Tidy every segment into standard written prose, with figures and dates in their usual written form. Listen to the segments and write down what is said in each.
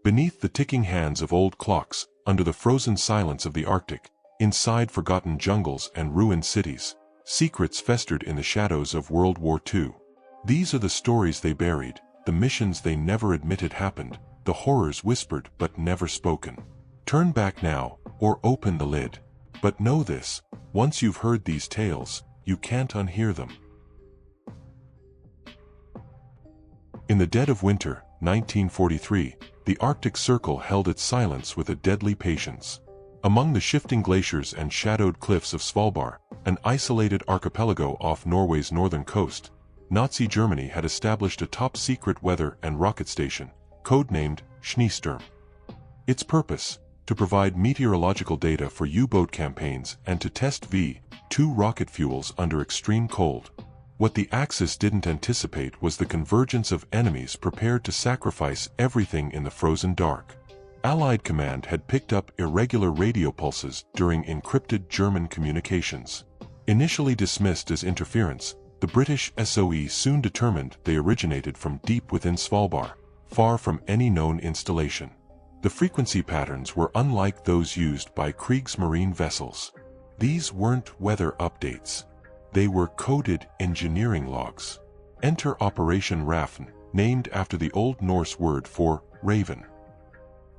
Beneath the ticking hands of old clocks, under the frozen silence of the Arctic, inside forgotten jungles and ruined cities, secrets festered in the shadows of World War II. These are the stories they buried, the missions they never admitted happened, the horrors whispered but never spoken. Turn back now, or open the lid. But know this, once you've heard these tales, you can't unhear them. In the dead of winter, 1943, the Arctic Circle held its silence with a deadly patience. Among the shifting glaciers and shadowed cliffs of Svalbard, an isolated archipelago off Norway's northern coast, Nazi Germany had established a top-secret weather and rocket station, codenamed Schneesturm. Its purpose, to provide meteorological data for U-boat campaigns and to test V-2 rocket fuels under extreme cold. What the Axis didn't anticipate was the convergence of enemies prepared to sacrifice everything in the frozen dark. Allied command had picked up irregular radio pulses during encrypted German communications. Initially dismissed as interference, the British SOE soon determined they originated from deep within Svalbard, far from any known installation. The frequency patterns were unlike those used by Kriegsmarine vessels. These weren't weather updates. They were coded engineering logs. Enter Operation Raven, named after the Old Norse word for raven.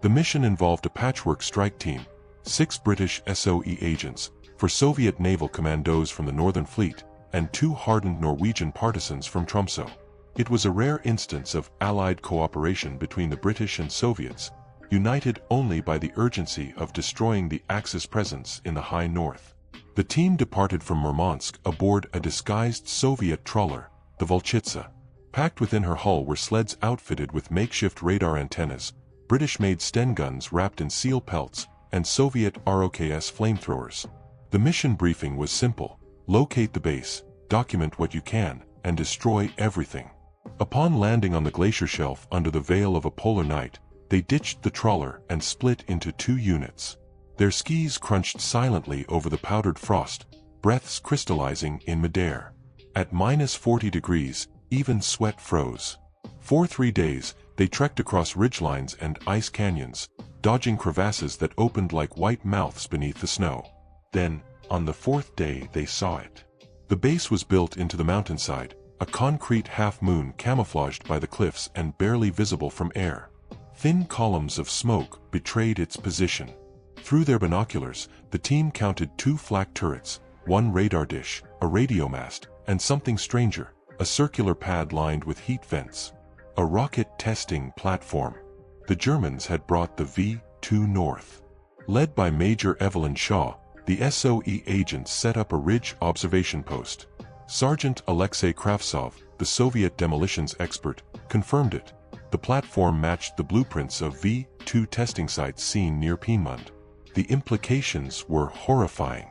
The mission involved a patchwork strike team, 6 British SOE agents, 4 Soviet naval commandos from the Northern Fleet, and 2 hardened Norwegian partisans from Tromsø. It was a rare instance of Allied cooperation between the British and Soviets, united only by the urgency of destroying the Axis presence in the high north. The team departed from Murmansk aboard a disguised Soviet trawler, the Volchitsa. Packed within her hull were sleds outfitted with makeshift radar antennas, British-made Sten guns wrapped in seal pelts, and Soviet ROKS flamethrowers. The mission briefing was simple: locate the base, document what you can, and destroy everything. Upon landing on the glacier shelf under the veil of a polar night, they ditched the trawler and split into 2 units. Their skis crunched silently over the powdered frost, breaths crystallizing in midair. At -40 degrees, even sweat froze. For 3 days, they trekked across ridgelines and ice canyons, dodging crevasses that opened like white mouths beneath the snow. Then, on the 4th day, they saw it. The base was built into the mountainside, a concrete half-moon camouflaged by the cliffs and barely visible from air. Thin columns of smoke betrayed its position. Through their binoculars, the team counted 2 flak turrets, 1 radar dish, a radio mast, and something stranger, a circular pad lined with heat vents. A rocket testing platform. The Germans had brought the V-2 north. Led by Major Evelyn Shaw, the SOE agents set up a ridge observation post. Sergeant Alexei Kravtsov, the Soviet demolitions expert, confirmed it. The platform matched the blueprints of V-2 testing sites seen near Piedmont. The implications were horrifying.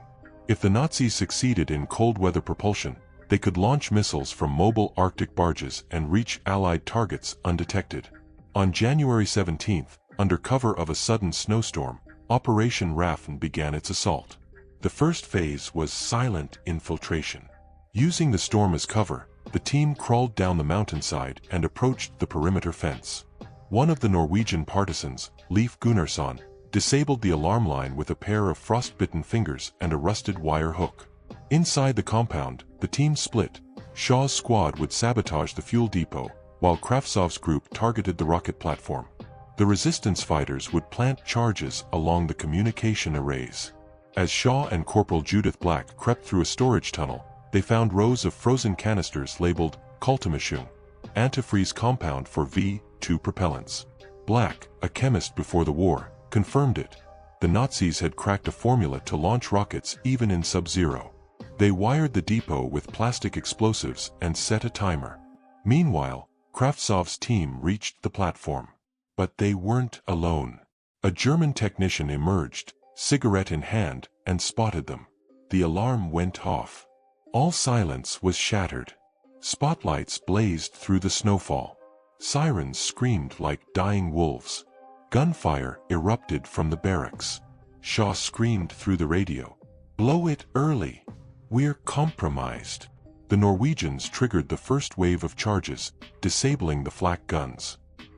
If the Nazis succeeded in cold-weather propulsion, they could launch missiles from mobile Arctic barges and reach Allied targets undetected. On January 17th, under cover of a sudden snowstorm, Operation Raven began its assault. The first phase was silent infiltration. Using the storm as cover, the team crawled down the mountainside and approached the perimeter fence. One of the Norwegian partisans, Leif Gunnarsson, disabled the alarm line with a pair of frostbitten fingers and a rusted wire hook. Inside the compound, the team split. Shaw's squad would sabotage the fuel depot, while Kravtsov's group targeted the rocket platform. The resistance fighters would plant charges along the communication arrays. As Shaw and Corporal Judith Black crept through a storage tunnel, they found rows of frozen canisters labeled Kultimischung, antifreeze compound for V-2 propellants. Black, a chemist before the war, confirmed it. The Nazis had cracked a formula to launch rockets even in sub-zero. They wired the depot with plastic explosives and set a timer. Meanwhile, Kravtsov's team reached the platform. But they weren't alone. A German technician emerged, cigarette in hand, and spotted them. The alarm went off. All silence was shattered. Spotlights blazed through the snowfall. Sirens screamed like dying wolves. Gunfire erupted from the barracks. Shaw screamed through the radio, "Blow it early! We're compromised." The Norwegians triggered the first wave of charges, disabling the flak guns.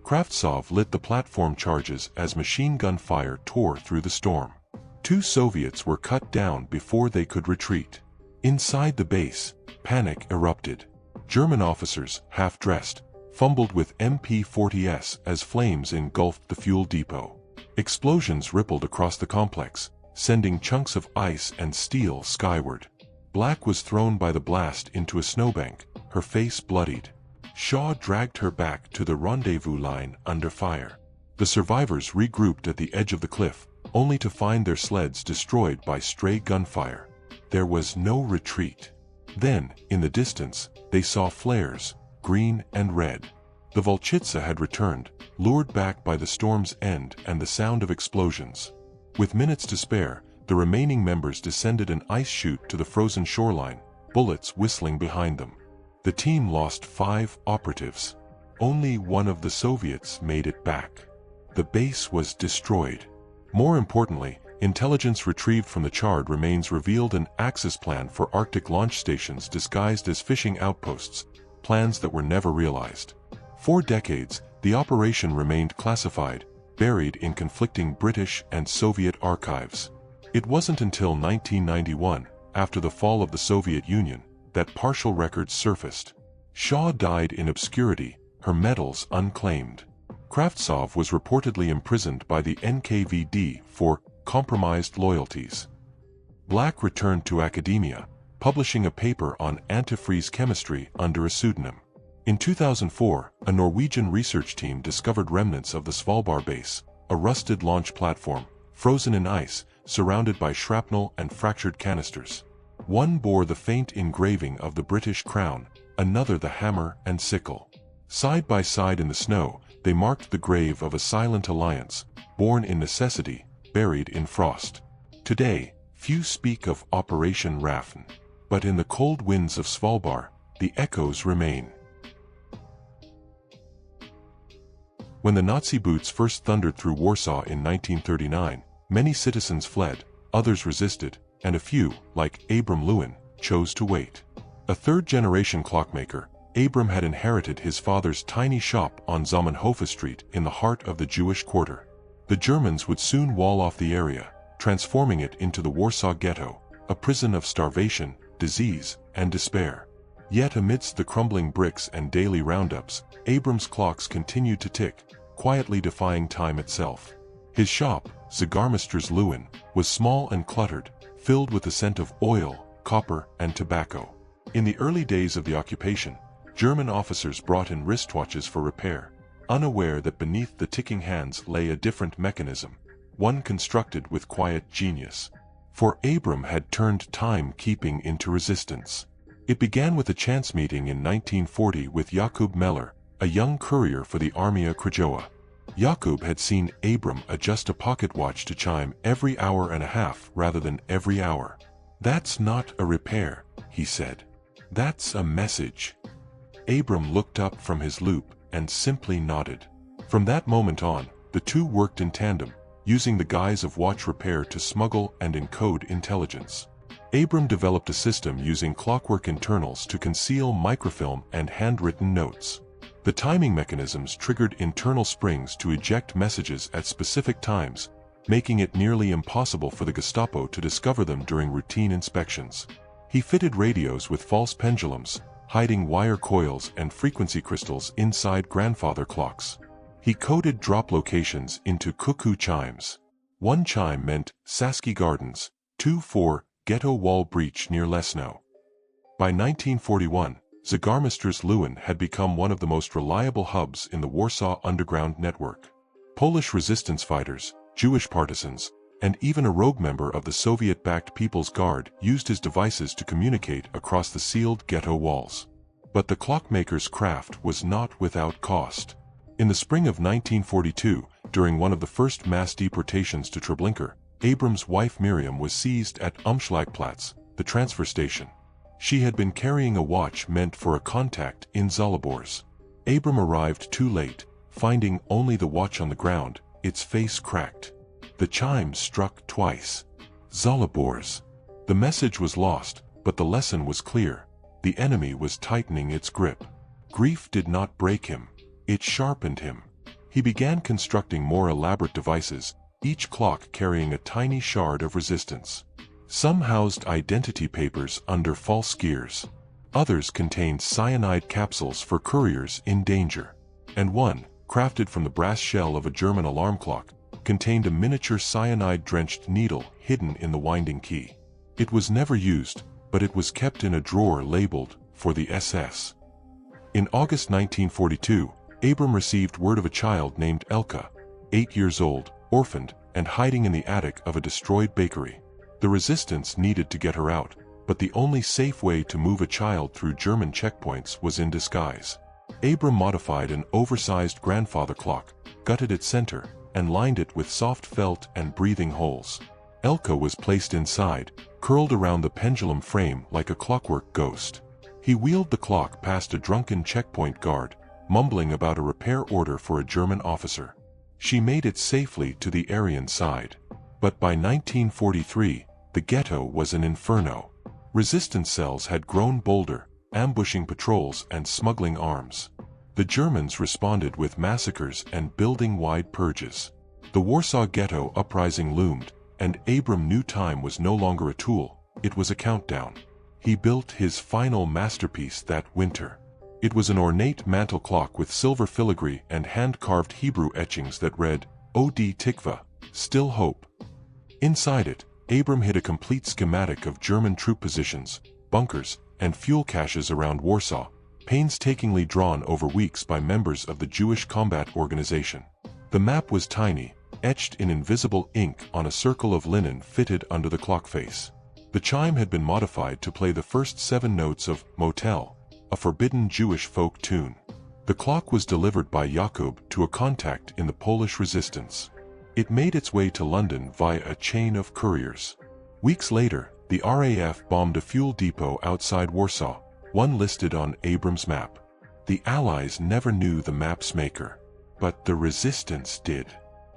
Kravtsov lit the platform charges as machine gun fire tore through the storm. 2 Soviets were cut down before they could retreat. Inside the base, panic erupted. German officers, half-dressed, fumbled with MP-40s as flames engulfed the fuel depot. Explosions rippled across the complex, sending chunks of ice and steel skyward. Black was thrown by the blast into a snowbank, her face bloodied. Shaw dragged her back to the rendezvous line under fire. The survivors regrouped at the edge of the cliff, only to find their sleds destroyed by stray gunfire. There was no retreat. Then, in the distance, they saw flares, green and red. The Volchitsa had returned, lured back by the storm's end and the sound of explosions. With minutes to spare, the remaining members descended an ice chute to the frozen shoreline, bullets whistling behind them. The team lost 5 operatives. Only one of the Soviets made it back. The base was destroyed. More importantly, intelligence retrieved from the charred remains revealed an Axis plan for Arctic launch stations disguised as fishing outposts, plans that were never realized. For decades, the operation remained classified, buried in conflicting British and Soviet archives. It wasn't until 1991, after the fall of the Soviet Union, that partial records surfaced. Shaw died in obscurity, her medals unclaimed. Kravtsov was reportedly imprisoned by the NKVD for compromised loyalties. Black returned to academia, publishing a paper on antifreeze chemistry under a pseudonym. In 2004, a Norwegian research team discovered remnants of the Svalbard base, a rusted launch platform, frozen in ice, surrounded by shrapnel and fractured canisters. One bore the faint engraving of the British crown, another the hammer and sickle. Side by side in the snow, they marked the grave of a silent alliance, born in necessity, buried in frost. Today, few speak of Operation Raffen, but in the cold winds of Svalbard, the echoes remain. When the Nazi boots first thundered through Warsaw in 1939, many citizens fled, others resisted, and a few, like Abram Lewin, chose to wait. A third-generation clockmaker, Abram had inherited his father's tiny shop on Zamenhof Street in the heart of the Jewish quarter. The Germans would soon wall off the area, transforming it into the Warsaw Ghetto, a prison of starvation, disease, and despair. Yet amidst the crumbling bricks and daily roundups, Abram's clocks continued to tick, quietly defying time itself. His shop, Zagarmeister's Lewin, was small and cluttered, filled with the scent of oil, copper, and tobacco. In the early days of the occupation, German officers brought in wristwatches for repair, unaware that beneath the ticking hands lay a different mechanism, one constructed with quiet genius. For Abram had turned timekeeping into resistance. It began with a chance meeting in 1940 with Jakub Meller, a young courier for the Armia Krajowa. Jakub had seen Abram adjust a pocket watch to chime every hour and a half rather than every hour. "That's not a repair," he said. "That's a message." Abram looked up from his loop and simply nodded. From that moment on, the two worked in tandem, using the guise of watch repair to smuggle and encode intelligence. Abram developed a system using clockwork internals to conceal microfilm and handwritten notes. The timing mechanisms triggered internal springs to eject messages at specific times, making it nearly impossible for the Gestapo to discover them during routine inspections. He fitted radios with false pendulums, hiding wire coils and frequency crystals inside grandfather clocks. He coded drop locations into cuckoo chimes. One chime meant Saski Gardens, 2-4, ghetto wall breach near Lesno. By 1941, Zagarmeister's Lewin had become one of the most reliable hubs in the Warsaw underground network. Polish resistance fighters, Jewish partisans, and even a rogue member of the Soviet-backed People's Guard used his devices to communicate across the sealed ghetto walls. But the clockmaker's craft was not without cost. In the spring of 1942, during one of the first mass deportations to Treblinka, Abram's wife Miriam was seized at Umschlagplatz, the transfer station. She had been carrying a watch meant for a contact in Zalibors. Abram arrived too late, finding only the watch on the ground, its face cracked. The chime struck twice. Zalibors. The message was lost, but the lesson was clear. The enemy was tightening its grip. Grief did not break him. It sharpened him. He began constructing more elaborate devices, each clock carrying a tiny shard of resistance. Some housed identity papers under false gears. Others contained cyanide capsules for couriers in danger. And one, crafted from the brass shell of a German alarm clock, contained a miniature cyanide-drenched needle hidden in the winding key. It was never used, but it was kept in a drawer labeled, "For the SS." In August 1942, Abram received word of a child named Elka, 8 years old, orphaned, and hiding in the attic of a destroyed bakery. The resistance needed to get her out, but the only safe way to move a child through German checkpoints was in disguise. Abram modified an oversized grandfather clock, gutted its center, and lined it with soft felt and breathing holes. Elka was placed inside, curled around the pendulum frame like a clockwork ghost. He wheeled the clock past a drunken checkpoint guard, mumbling about a repair order for a German officer. She made it safely to the Aryan side. But by 1943, the ghetto was an inferno. Resistance cells had grown bolder, ambushing patrols and smuggling arms. The Germans responded with massacres and building-wide purges. The Warsaw Ghetto uprising loomed, and Abram knew time was no longer a tool, it was a countdown. He built his final masterpiece that winter. It was an ornate mantel clock with silver filigree and hand-carved Hebrew etchings that read, Od Tikva, Still Hope. Inside it, Abram hid a complete schematic of German troop positions, bunkers, and fuel caches around Warsaw, painstakingly drawn over weeks by members of the Jewish Combat Organization. The map was tiny, etched in invisible ink on a circle of linen fitted under the clock face. The chime had been modified to play the first 7 notes of Motel, a forbidden Jewish folk tune. The clock was delivered by Jakub to a contact in the Polish resistance. It made its way to London via a chain of couriers. Weeks later, the RAF bombed a fuel depot outside Warsaw, one listed on Abram's map. The Allies never knew the map's maker, but the resistance did.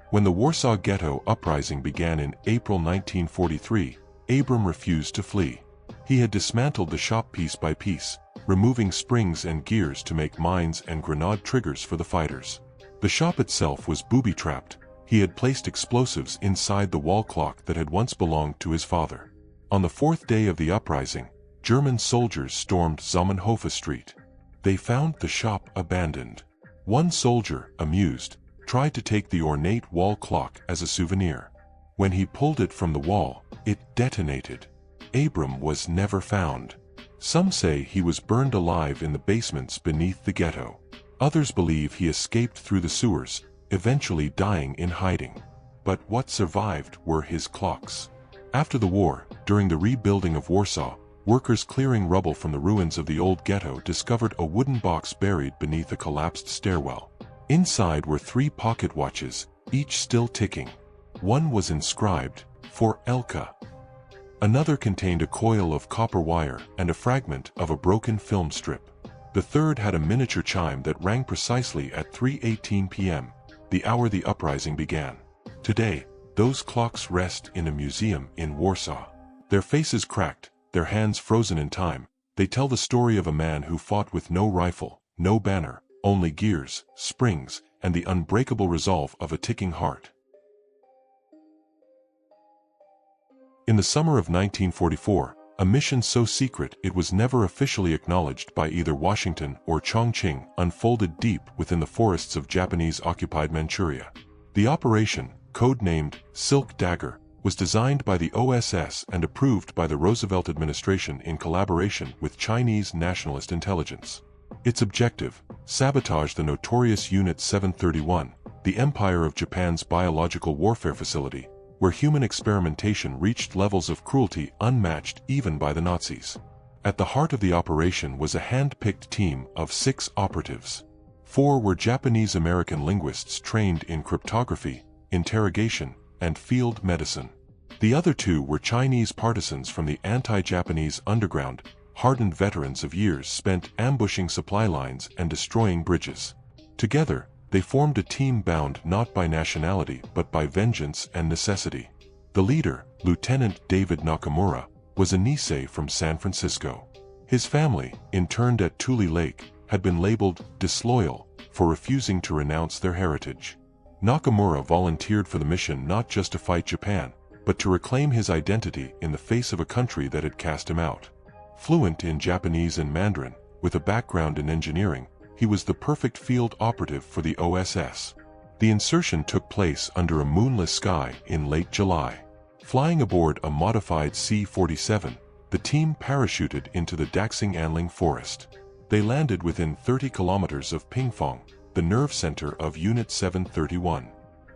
When the Warsaw Ghetto uprising began in April 1943, Abram refused to flee. He had dismantled the shop piece by piece, removing springs and gears to make mines and grenade triggers for the fighters. The shop itself was booby-trapped. He had placed explosives inside the wall clock that had once belonged to his father. On the 4th day of the uprising, German soldiers stormed Zamenhof Street. They found the shop abandoned. One soldier, amused, tried to take the ornate wall clock as a souvenir. When he pulled it from the wall, it detonated. Abram was never found. Some say he was burned alive in the basements beneath the ghetto. Others believe he escaped through the sewers, eventually dying in hiding. But what survived were his clocks. After the war, during the rebuilding of Warsaw, workers clearing rubble from the ruins of the old ghetto discovered a wooden box buried beneath a collapsed stairwell. Inside were 3 pocket watches, each still ticking. One was inscribed, "For Elka." Another contained a coil of copper wire and a fragment of a broken film strip. The third had a miniature chime that rang precisely at 3:18 p.m., the hour the uprising began. Today, those clocks rest in a museum in Warsaw. Their faces cracked, their hands frozen in time, they tell the story of a man who fought with no rifle, no banner, only gears, springs, and the unbreakable resolve of a ticking heart. In the summer of 1944, a mission so secret it was never officially acknowledged by either Washington or Chongqing unfolded deep within the forests of Japanese-occupied Manchuria. The operation, codenamed Silk Dagger, was designed by the OSS and approved by the Roosevelt administration in collaboration with Chinese nationalist intelligence. Its objective, sabotage the notorious Unit 731, the Empire of Japan's biological warfare facility, where human experimentation reached levels of cruelty unmatched even by the Nazis. At the heart of the operation was a hand-picked team of 6 operatives. 4 were Japanese-American linguists trained in cryptography, interrogation, and field medicine. The other 2 were Chinese partisans from the anti-Japanese underground, hardened veterans of years spent ambushing supply lines and destroying bridges. Together, they formed a team bound not by nationality but by vengeance and necessity. The leader, Lieutenant David Nakamura, was a Nisei from San Francisco. His family, interned at Tule Lake, had been labeled disloyal, for refusing to renounce their heritage. Nakamura volunteered for the mission not just to fight Japan, but to reclaim his identity in the face of a country that had cast him out. Fluent in Japanese and Mandarin, with a background in engineering, he was the perfect field operative for the OSS. The insertion took place under a moonless sky in late July. Flying aboard a modified C-47, the team parachuted into the Daxing Anling forest. They landed within 30 kilometers of Pingfong, the nerve center of Unit 731.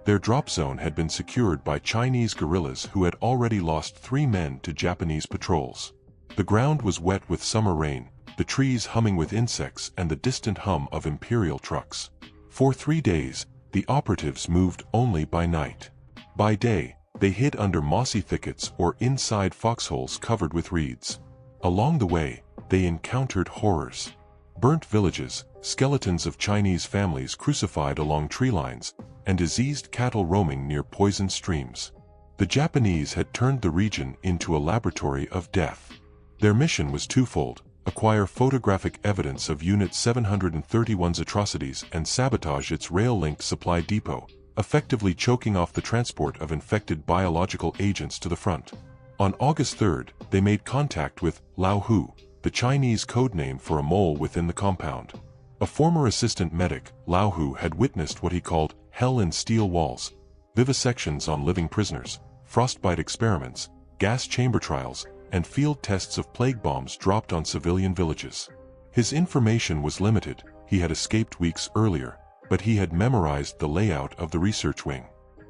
Their drop zone had been secured by Chinese guerrillas who had already lost 3 men to Japanese patrols. The ground was wet with summer rain, the trees humming with insects and the distant hum of Imperial trucks. For 3 days, the operatives moved only by night. By day, they hid under mossy thickets or inside foxholes covered with reeds. Along the way, they encountered horrors. Burnt villages, skeletons of Chinese families crucified along tree lines, and diseased cattle roaming near poisoned streams. The Japanese had turned the region into a laboratory of death. Their mission was twofold: acquire photographic evidence of Unit 731's atrocities and sabotage its rail-linked supply depot, effectively choking off the transport of infected biological agents to the front. On August 3rd, they made contact with Lao Hu, the Chinese codename for a mole within the compound. A former assistant medic, Lao Hu had witnessed what he called hell in steel walls, vivisections on living prisoners, frostbite experiments, gas chamber trials, and field tests of plague bombs dropped on civilian villages. His information was limited. He had escaped weeks earlier, but he had memorized the layout of the research wing.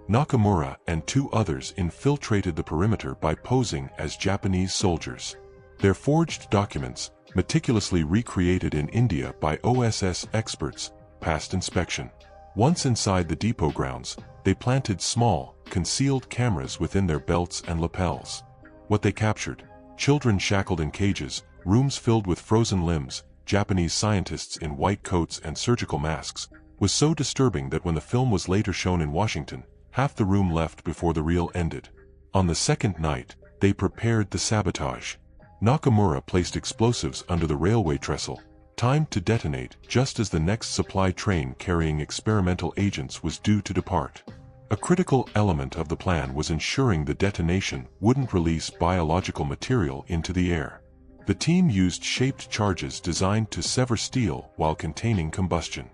Nakamura and 2 others infiltrated the perimeter by posing as Japanese soldiers. Their forged documents, meticulously recreated in India by OSS experts, passed inspection. Once inside the depot grounds, they planted small, concealed cameras within their belts and lapels. What they captured: children shackled in cages, rooms filled with frozen limbs, Japanese scientists in white coats and surgical masks, was so disturbing that when the film was later shown in Washington, half the room left before the reel ended. On the second night, they prepared the sabotage. Nakamura placed explosives under the railway trestle, timed to detonate just as the next supply train carrying experimental agents was due to depart. A critical element of the plan was ensuring the detonation wouldn't release biological material into the air. The team used shaped charges designed to sever steel while containing combustion.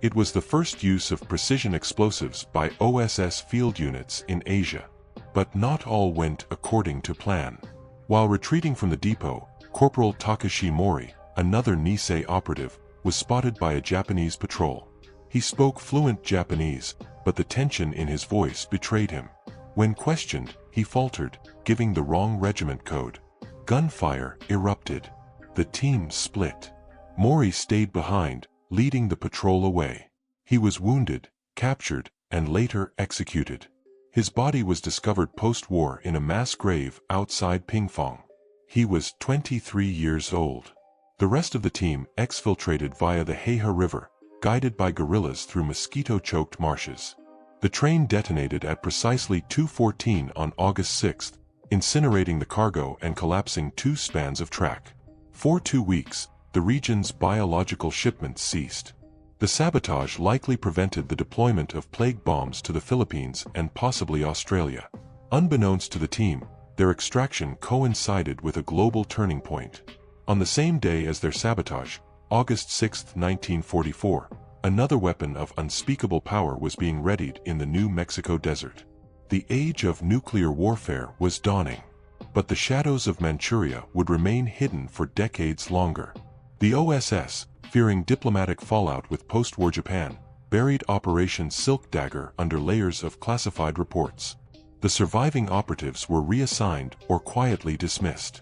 It was the first use of precision explosives by OSS field units in Asia. But not all went according to plan. While retreating from the depot, Corporal Takashi Mori, another Nisei operative, was spotted by a Japanese patrol. He spoke fluent Japanese, but the tension in his voice betrayed him. When questioned, he faltered, giving the wrong regiment code. Gunfire erupted. The team split. Mori stayed behind, leading the patrol away. He was wounded, captured, and later executed. His body was discovered post-war in a mass grave outside Pingfong. He was 23 years old. The rest of the team exfiltrated via the Heihe River, guided by guerrillas through mosquito-choked marshes. The train detonated at precisely 2:14 on August 6, incinerating the cargo and collapsing 2 spans of track. For 2 weeks, the region's biological shipments ceased. The sabotage likely prevented the deployment of plague bombs to the Philippines and possibly Australia. Unbeknownst to the team, their extraction coincided with a global turning point. On the same day as their sabotage, August 6, 1944, another weapon of unspeakable power was being readied in the New Mexico desert. The age of nuclear warfare was dawning, but the shadows of Manchuria would remain hidden for decades longer. The OSS, fearing diplomatic fallout with post-war Japan, buried Operation Silk Dagger under layers of classified reports. The surviving operatives were reassigned or quietly dismissed.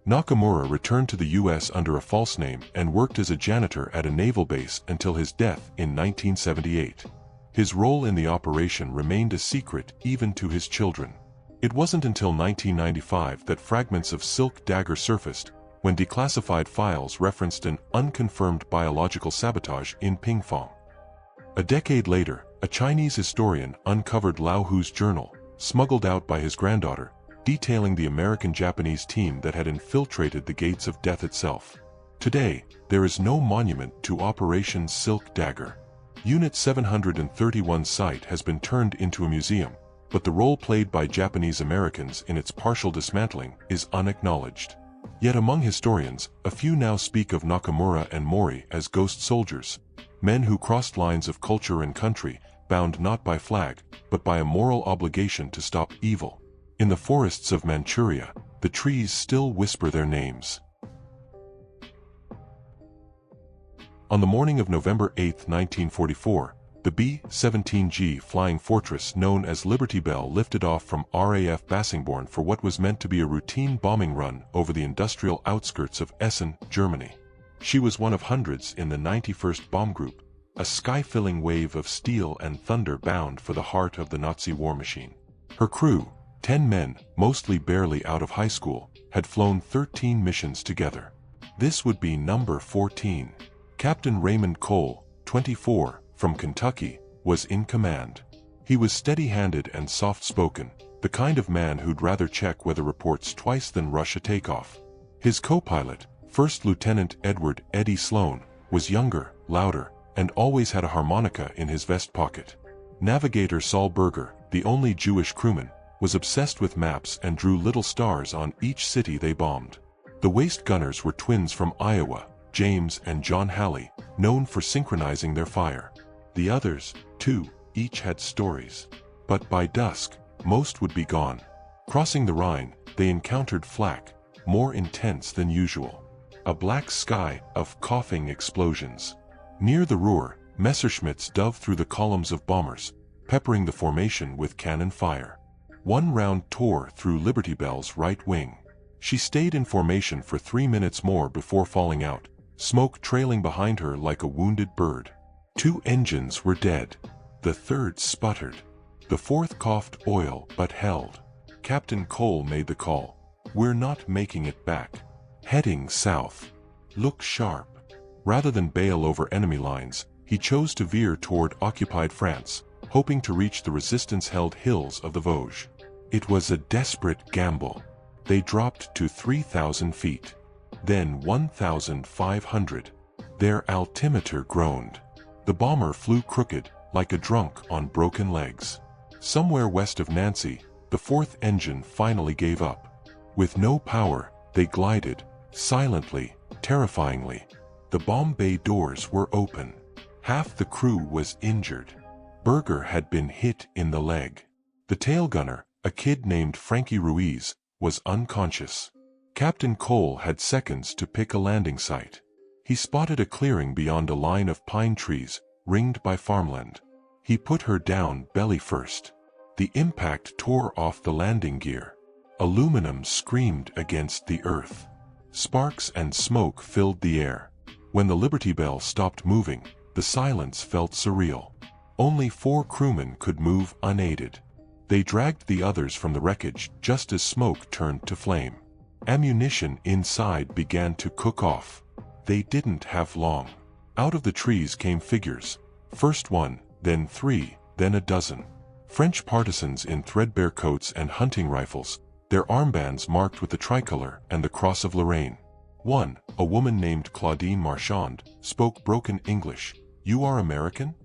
Nakamura returned to the U.S. under a false name and worked as a janitor at a naval base until his death in 1978. His role in the operation remained a secret even to his children. It wasn't until 1995 that fragments of Silk Dagger surfaced, when declassified files referenced an unconfirmed biological sabotage in Pingfong. A decade later, a Chinese historian uncovered Lao Hu's journal, smuggled out by his granddaughter, detailing the American-Japanese team that had infiltrated the gates of death itself. Today, there is no monument to Operation Silk Dagger. Unit 731 site has been turned into a museum, but the role played by Japanese Americans in its partial dismantling is unacknowledged. Yet among historians, a few now speak of Nakamura and Mori as ghost soldiers, men who crossed lines of culture and country, bound not by flag, but by a moral obligation to stop evil. In the forests of Manchuria, the trees still whisper their names. On the morning of November 8, 1944, the B-17G flying fortress known as Liberty Belle lifted off from RAF Bassingbourn for what was meant to be a routine bombing run over the industrial outskirts of Essen, Germany. She was one of hundreds in the 91st Bomb Group, a sky-filling wave of steel and thunder bound for the heart of the Nazi war machine. Her crew, 10 men, mostly barely out of high school, had flown 13 missions together. This would be number 14. Captain Raymond Cole, 24, from Kentucky, was in command. He was steady-handed and soft-spoken, the kind of man who'd rather check weather reports twice than rush a takeoff. His co-pilot, First Lieutenant Edward "Eddie" Sloan, was younger, louder, and always had a harmonica in his vest pocket. Navigator Saul Berger, the only Jewish crewman, was obsessed with maps and drew little stars on each city they bombed. The waist gunners were twins from Iowa, James and John Halley, known for synchronizing their fire. The others, too, each had stories. But by dusk, most would be gone. Crossing the Rhine, they encountered flak, more intense than usual. A black sky of coughing explosions. Near the Ruhr, Messerschmitts dove through the columns of bombers, peppering the formation with cannon fire. One round tore through Liberty Belle's right wing. She stayed in formation for 3 minutes more before falling out, smoke trailing behind her like a wounded bird. 2 engines were dead. The third sputtered. The fourth coughed oil but held. Captain Cole made the call. "We're not making it back. Heading south. Look sharp." Rather than bail over enemy lines, he chose to veer toward occupied France, hoping to reach the resistance-held hills of the Vosges. It was a desperate gamble. They dropped to 3,000 feet. Then 1,500. Their altimeter groaned. The bomber flew crooked, like a drunk on broken legs. Somewhere west of Nancy, the fourth engine finally gave up. With no power, they glided, silently, terrifyingly. The bomb bay doors were open. Half the crew was injured. Berger had been hit in the leg. The tail gunner, a kid named Frankie Ruiz, was unconscious. Captain Cole had seconds to pick a landing site. He spotted a clearing beyond a line of pine trees, ringed by farmland. He put her down belly first. The impact tore off the landing gear. Aluminum screamed against the earth. Sparks and smoke filled the air. When the Liberty Belle stopped moving, the silence felt surreal. Only 4 crewmen could move unaided. They dragged the others from the wreckage just as smoke turned to flame. Ammunition inside began to cook off. They didn't have long. Out of the trees came figures. First 1, then 3, then a dozen. French partisans in threadbare coats and hunting rifles, their armbands marked with the tricolor and the Cross of Lorraine. One, a woman named Claudine Marchand, spoke broken English. "You are American?"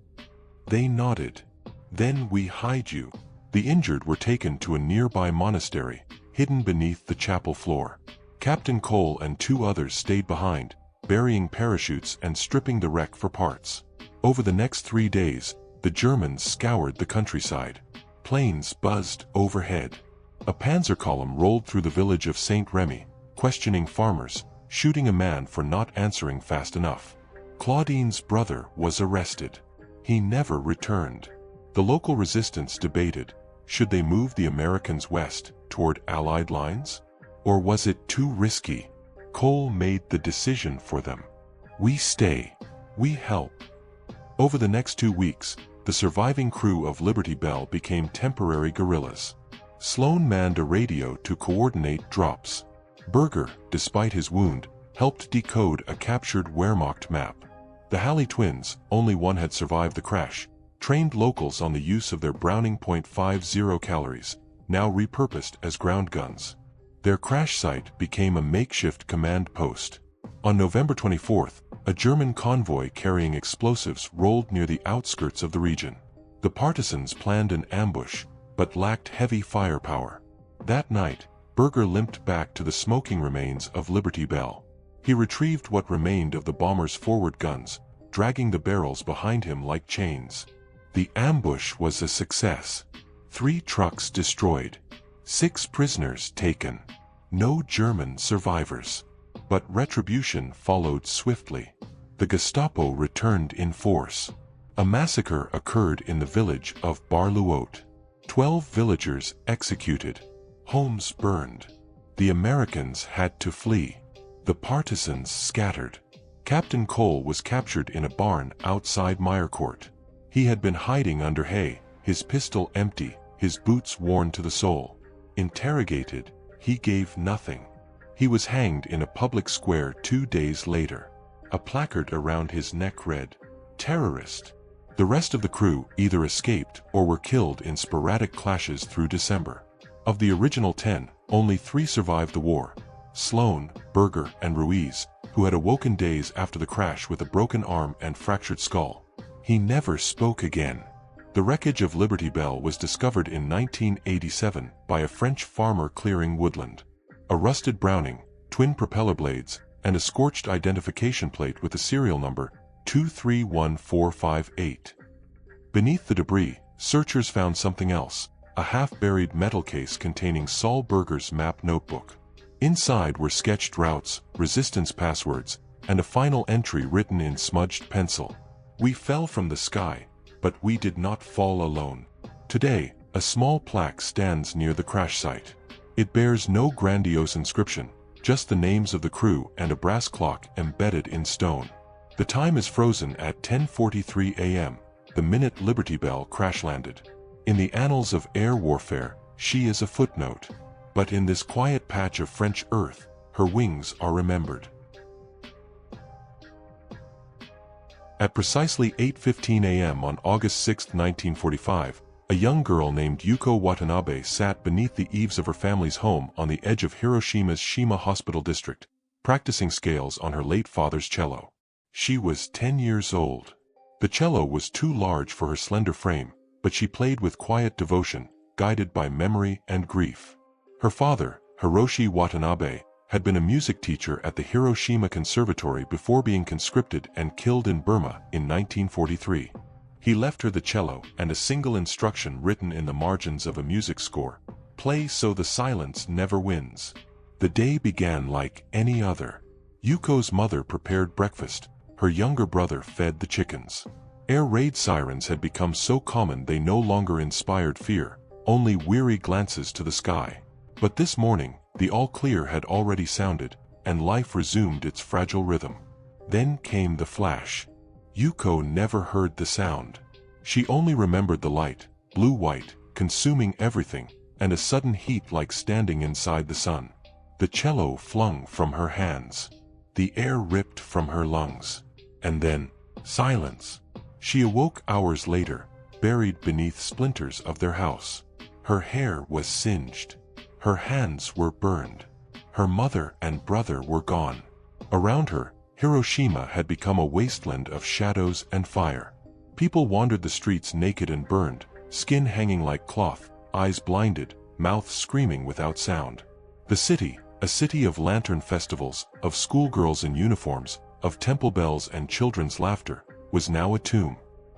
They nodded. "Then we hide you." The injured were taken to a nearby monastery, hidden beneath the chapel floor. Captain Cole and 2 others stayed behind, burying parachutes and stripping the wreck for parts. Over the next 3 days, the Germans scoured the countryside. Planes buzzed overhead. A panzer column rolled through the village of Saint Remy, questioning farmers, shooting a man for not answering fast enough. Claudine's brother was arrested. He never returned. The local resistance debated, should they move the Americans west, toward Allied lines? Or was it too risky? Cole made the decision for them. "We stay. We help." Over the next 2 weeks, the surviving crew of Liberty Belle became temporary guerrillas. Sloan manned a radio to coordinate drops. Berger, despite his wound, helped decode a captured Wehrmacht map. The Halley twins, only one had survived the crash, trained locals on the use of their Browning .50 calories, now repurposed as ground guns. Their crash site became a makeshift command post. On November 24th, a German convoy carrying explosives rolled near the outskirts of the region. The partisans planned an ambush, but lacked heavy firepower. That night, Berger limped back to the smoking remains of Liberty Belle. He retrieved what remained of the bomber's forward guns, dragging the barrels behind him like chains. The ambush was a success. 3 trucks destroyed. 6 prisoners taken. No German survivors. But retribution followed swiftly. The Gestapo returned in force. A massacre occurred in the village of Bar-Louot. 12 villagers executed. Homes burned. The Americans had to flee. The partisans scattered. Captain Cole was captured in a barn outside Meyercourt. He had been hiding under hay, his pistol empty, his boots worn to the sole. Interrogated, he gave nothing. He was hanged in a public square 2 days later. A placard around his neck read, "Terrorist." The rest of the crew either escaped or were killed in sporadic clashes through December. Of the original 10, only 3 survived the war: Sloan, Berger, and Ruiz, who had awoken days after the crash with a broken arm and fractured skull. He never spoke again. The wreckage of Liberty Belle was discovered in 1987 by a French farmer clearing woodland. A rusted Browning, twin propeller blades, and a scorched identification plate with the serial number 231458. Beneath the debris, searchers found something else, a half-buried metal case containing Saul Berger's map notebook. Inside were sketched routes, resistance passwords, and a final entry written in smudged pencil. "We fell from the sky, but we did not fall alone." Today, a small plaque stands near the crash site. It bears no grandiose inscription, just the names of the crew and a brass clock embedded in stone. The time is frozen at 10:43 a.m., the minute Liberty Belle crash-landed. In the annals of air warfare, she is a footnote. But in this quiet patch of French earth, her wings are remembered. At precisely 8:15 a.m. on August 6, 1945, a young girl named Yuko Watanabe sat beneath the eaves of her family's home on the edge of Hiroshima's Shima Hospital District, practicing scales on her late father's cello. She was 10 years old. The cello was too large for her slender frame, but she played with quiet devotion, guided by memory and grief. Her father, Hiroshi Watanabe, had been a music teacher at the Hiroshima Conservatory before being conscripted and killed in Burma in 1943. He left her the cello and a single instruction written in the margins of a music score: "Play so the silence never wins." The day began like any other. Yuko's mother prepared breakfast. Her younger brother fed the chickens. Air raid sirens had become so common they no longer inspired fear, only weary glances to the sky. But this morning, the all-clear had already sounded, and life resumed its fragile rhythm. Then came the flash. Yuko never heard the sound. She only remembered the light, blue-white, consuming everything, and a sudden heat like standing inside the sun. The cello flung from her hands. The air ripped from her lungs. And then, silence. She awoke hours later, buried beneath splinters of their house. Her hair was singed. Her hands were burned. Her mother and brother were gone. Around her, Hiroshima had become a wasteland of shadows and fire. People wandered the streets naked and burned, skin hanging like cloth, eyes blinded, mouth screaming without sound. The city, a city of lantern festivals, of schoolgirls in uniforms, of temple bells and children's laughter, was now a tomb.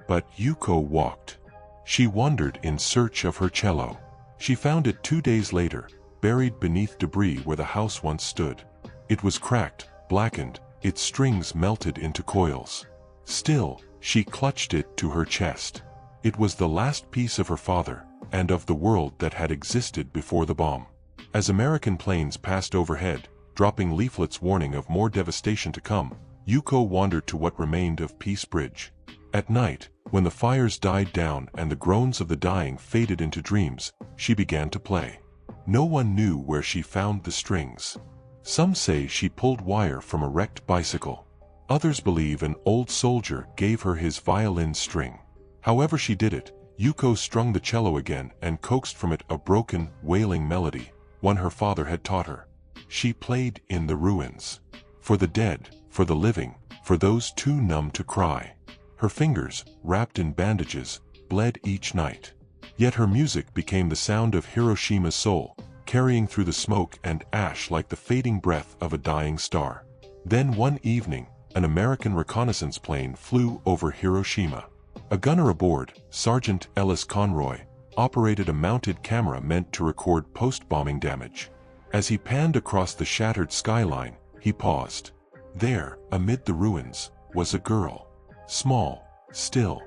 But Yuko walked. She wandered in search of her cello. She found it 2 days later, buried beneath debris where the house once stood. It was cracked, blackened, its strings melted into coils. Still, she clutched it to her chest. It was the last piece of her father, and of the world that had existed before the bomb. As American planes passed overhead, dropping leaflets warning of more devastation to come, Yuko wandered to what remained of Peace Bridge. At night, when the fires died down and the groans of the dying faded into dreams, she began to play. No one knew where she found the strings. Some say she pulled wire from a wrecked bicycle. Others believe an old soldier gave her his violin string. However she did it, Yuko strung the cello again and coaxed from it a broken, wailing melody, one her father had taught her. She played in the ruins. For the dead, for the living, for those too numb to cry. Her fingers, wrapped in bandages, bled each night. Yet her music became the sound of Hiroshima's soul, carrying through the smoke and ash like the fading breath of a dying star. Then one evening, an American reconnaissance plane flew over Hiroshima. A gunner aboard, Sergeant Ellis Conroy, operated a mounted camera meant to record post-bombing damage. As he panned across the shattered skyline, he paused. There, amid the ruins, was a girl. Small, still,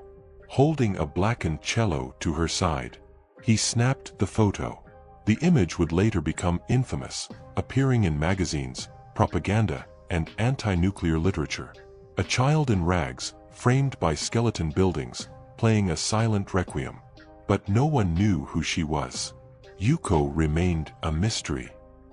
holding a blackened cello to her side. He snapped the photo. The image would later become infamous, appearing in magazines, propaganda, and anti-nuclear literature. A child in rags, framed by skeleton buildings, playing a silent requiem. But no one knew who she was. Yuko remained a mystery.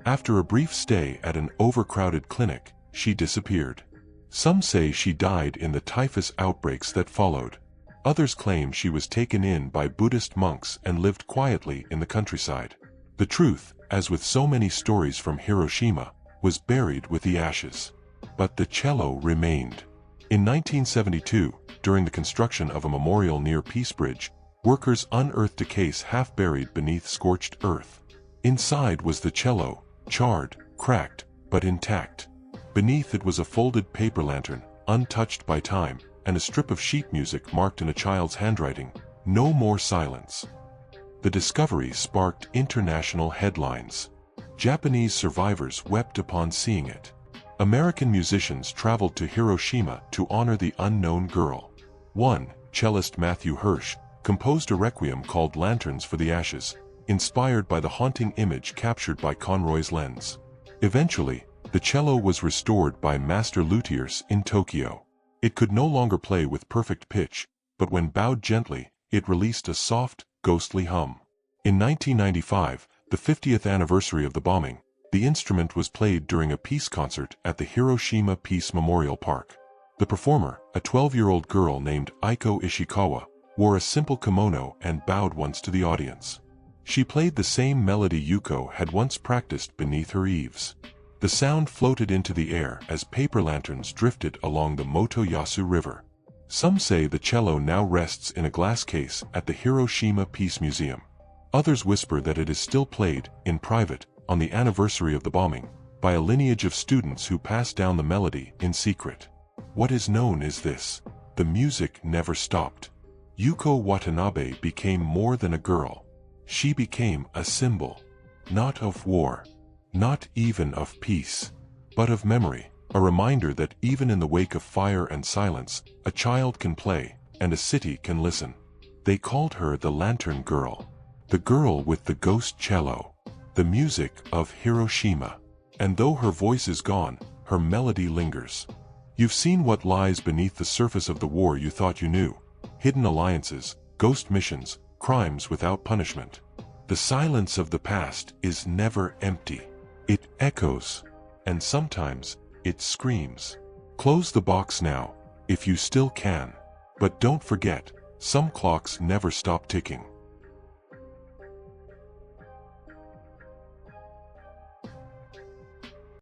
After a brief stay at an overcrowded clinic, she disappeared. Some say she died in the typhus outbreaks that followed. Others claim she was taken in by Buddhist monks and lived quietly in the countryside. The truth, as with so many stories from Hiroshima, was buried with the ashes. But the cello remained. In 1972, during the construction of a memorial near Peace Bridge, workers unearthed a case half buried beneath scorched earth. Inside was the cello, charred, cracked, but intact. Beneath it was a folded paper lantern, untouched by time, and a strip of sheet music marked in a child's handwriting, "No more silence." The discovery sparked international headlines. Japanese survivors wept upon seeing it. American musicians traveled to Hiroshima to honor the unknown girl. One, cellist Matthew Hirsch, composed a requiem called Lanterns for the Ashes, inspired by the haunting image captured by Conroy's lens. Eventually, the cello was restored by master luthiers in Tokyo. It could no longer play with perfect pitch, but when bowed gently, it released a soft, ghostly hum. In 1995, the 50th anniversary of the bombing, the instrument was played during a peace concert at the Hiroshima Peace Memorial Park. The performer, a 12-year-old girl named Aiko Ishikawa, wore a simple kimono and bowed once to the audience. She played the same melody Yuko had once practiced beneath her eaves. The sound floated into the air as paper lanterns drifted along the Motoyasu River. Some say the cello now rests in a glass case at the Hiroshima Peace Museum. Others whisper that it is still played, in private, on the anniversary of the bombing, by a lineage of students who passed down the melody in secret. What is known is this: the music never stopped. Yuko Watanabe became more than a girl. She became a symbol, not of war, not even of peace, but of memory, a reminder that even in the wake of fire and silence, a child can play, and a city can listen. They called her the Lantern Girl, the girl with the ghost cello, the music of Hiroshima. And though her voice is gone, her melody lingers. You've seen what lies beneath the surface of the war you thought you knew: hidden alliances, ghost missions, crimes without punishment. The silence of the past is never empty. It echoes, and sometimes it screams. Close the box now, if you still can. But don't forget, some clocks never stop ticking.